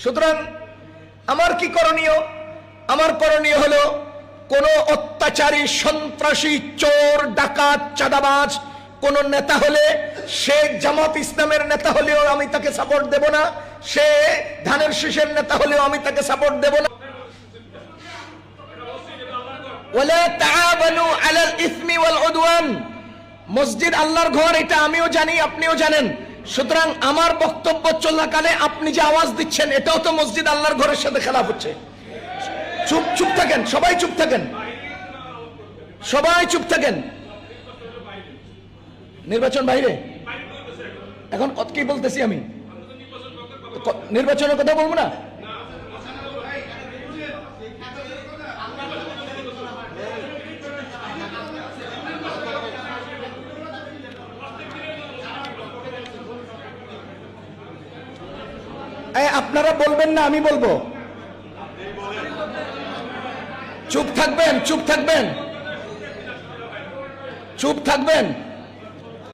সুতরাং আমার কি করণীয়? আমার করণীয় হলো, কোন অত্যাচারী, সন্ত্রাসী, চোর, ডাকাত, চাঁদাবাজ কোন নেতা হলে, সে জামাত ইসলামের নেতা হলেও আমি তাকে সাপোর্ট দেব না, সে ধানের শীষের নেতা হলেও আমি তাকে সাপোর্ট দেব না। ওয়ালা তাআওয়ানু আলাল ইসমি ওয়াল উদওয়ান। মসজিদ আল্লাহর ঘর, এটা আমিও জানি, আপনিও জানেন। সুতরাং আমার বক্তব্য চলাকালে আপনি যে আওয়াজ দিচ্ছেন, এটাও তো মসজিদ আল্লাহর ঘরের সাথে খেলাফ হচ্ছে। চুপ চুপ থাকেন, সবাই চুপ থাকেন, সবাই চুপ থাকেন। নির্বাচন বাইরে, এখন কি বলতেছি আমি? নির্বাচনের কথা বলবো না? আপনারা বলবেন না, আমি বলবো? চুপ থাকবেন, চুপ থাকবেন, চুপ থাকবেন।